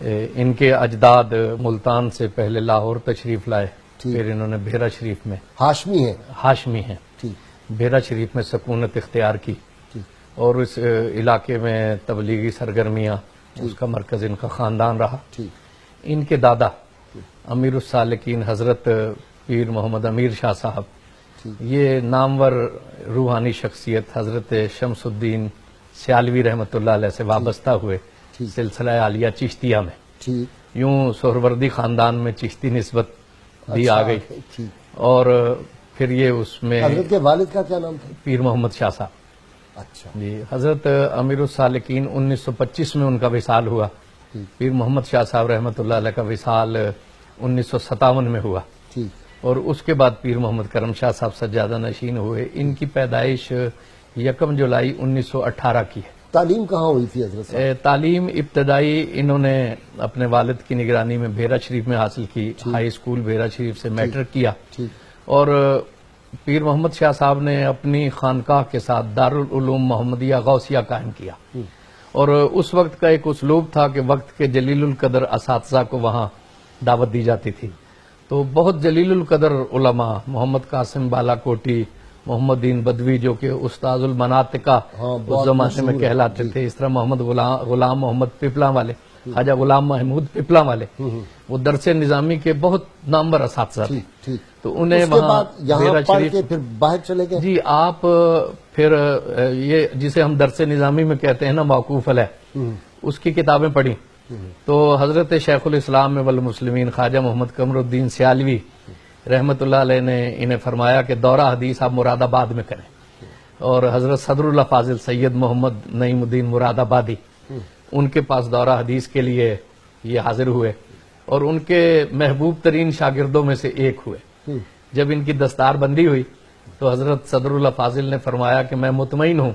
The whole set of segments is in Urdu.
ان کے اجداد ملتان سے پہلے لاہور تشریف لائے، پھر انہوں نے بھیرا شریف میں ہاشمی ہیں بھیرا شریف میں سکونت اختیار کی، اور اس علاقے میں تبلیغی سرگرمیاں اس کا مرکز ان کا خاندان رہا۔ ان کے دادا امیر السالکین حضرت پیر محمد امیر شاہ صاحب، یہ نامور روحانی شخصیت حضرت شمس الدین سیالوی رحمۃ اللہ علیہ سے وابستہ ہوئے سلسلہ عالیہ چشتیہ میں، یوں سہروردی خاندان میں چشتی نسبت بھی آ گئی، اور پھر یہ اس میں حضرت کے والد کا کیا نام تھا؟ پیر محمد شاہ صاحب۔ اچھا جی، حضرت امیر السالکین 1925 میں ان کا وصال ہوا، پیر محمد شاہ صاحب رحمۃ اللہ علیہ کا وصال 1957 میں ہوا، اور اس کے بعد پیر محمد کرم شاہ صاحب سجادہ نشین ہوئے۔ ان کی پیدائش 1 جولائی 1918 کی ہے۔ تعلیم کہاں ہوئی تھی حضرت صاحب؟ تعلیم ابتدائی انہوں نے اپنے والد کی نگرانی میں بھیرا شریف میں حاصل کی، ہائی اسکول بھیرا شریف سے میٹرک کیا، اور پیر محمد شاہ صاحب نے اپنی خانقاہ کے ساتھ دارالعلوم محمدیہ غوثیہ قائم کیا، اور اس وقت کا ایک اسلوب تھا کہ وقت کے جلیل القدر اساتذہ کو وہاں دعوت دی جاتی تھی، تو بہت جلیل القدر علماء محمد قاسم بالاکوٹی، محمد دین بدوی جو کہ استاذ المناطقہ اس زمانے میں کہلاتے تھے، اس طرح محمد غلام محمد پپلا والے، خواجہ غلام محمود پپلا والے، وہ درس نظامی کے بہت نامور اساتذہ تھے، تو انہیں وہاں بھیرا شریف پھر باہر چلے گئے۔ جی، آپ پھر یہ جسے ہم درس نظامی میں کہتے ہیں نا موقوف علیہ، اس کی کتابیں پڑھی تو حضرت شیخ الاسلام والمسلمین خواجہ محمد قمر الدین سیالوی رحمت اللہ علیہ نے انہیں فرمایا کہ دورہ حدیث آپ مراد آباد میں کریں، اور حضرت صدر اللہ فاضل سید محمد نعیم الدین مراد آبادی ان کے پاس دورہ حدیث کے لیے یہ حاضر ہوئے، اور ان کے محبوب ترین شاگردوں میں سے ایک ہوئے۔ جب ان کی دستار بندی ہوئی تو حضرت صدر اللہ فاضل نے فرمایا کہ میں مطمئن ہوں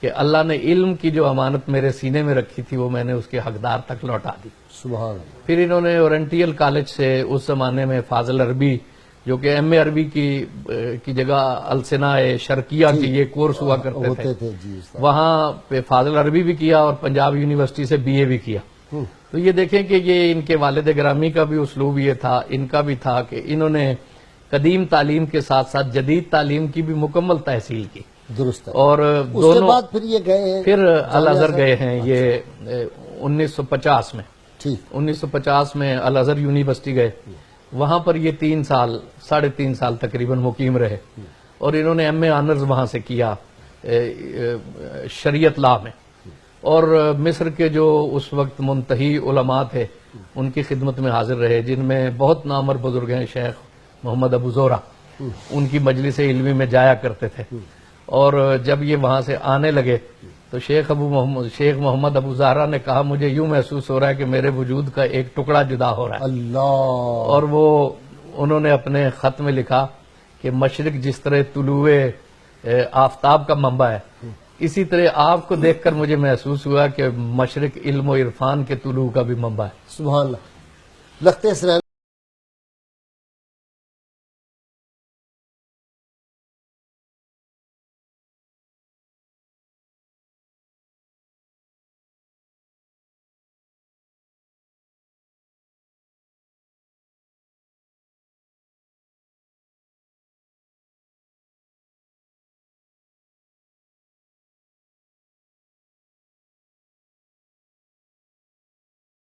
کہ اللہ نے علم کی جو امانت میرے سینے میں رکھی تھی وہ میں نے اس کے حقدار تک لوٹا دی۔ سبحان اللہ۔ پھر انہوں نے اورینٹیل کالج سے اس زمانے میں فاضل عربی جو کہ ایم اے عربی کی جگہ السنہ شرقیہ کی یہ کورس ہوا کرتے تھے، وہاں پہ فاضل عربی بھی کیا اور پنجاب یونیورسٹی سے بی اے بھی کیا۔ تو یہ دیکھیں کہ یہ ان کے والد گرامی کا بھی اسلوب یہ تھا، ان کا بھی تھا کہ انہوں نے قدیم تعلیم کے ساتھ ساتھ جدید تعلیم کی بھی مکمل تحصیل کی، درست ہے، اور اس کے بعد پھر یہ گئے ہیں، پھر الازہر گئے ہیں یہ 1950 میں، 1950 میں الازہر یونیورسٹی گئے، وہاں پر یہ 3 سال 3.5 سال تقریباً مقیم رہے، اور انہوں نے ایم اے آنرز وہاں سے کیا شریعت لا میں، اور مصر کے جو اس وقت منتہی علماء تھے ان کی خدمت میں حاضر رہے، جن میں بہت نامور بزرگ ہیں، شیخ محمد ابو زہرہ، ان کی مجلس علمی میں جایا کرتے تھے، اور جب یہ وہاں سے آنے لگے تو شیخ محمد ابو زہرہ نے کہا مجھے یوں محسوس ہو رہا ہے کہ میرے وجود کا ایک ٹکڑا جدا ہو رہا ہے، اللہ، اور وہ انہوں نے اپنے خط میں لکھا کہ مشرق جس طرح طلوع آفتاب کا منبع ہے، اسی طرح آپ کو دیکھ کر مجھے محسوس ہوا کہ مشرق علم و عرفان کے طلوع کا بھی منبع ہے۔ سبحان اللہ۔ لگتے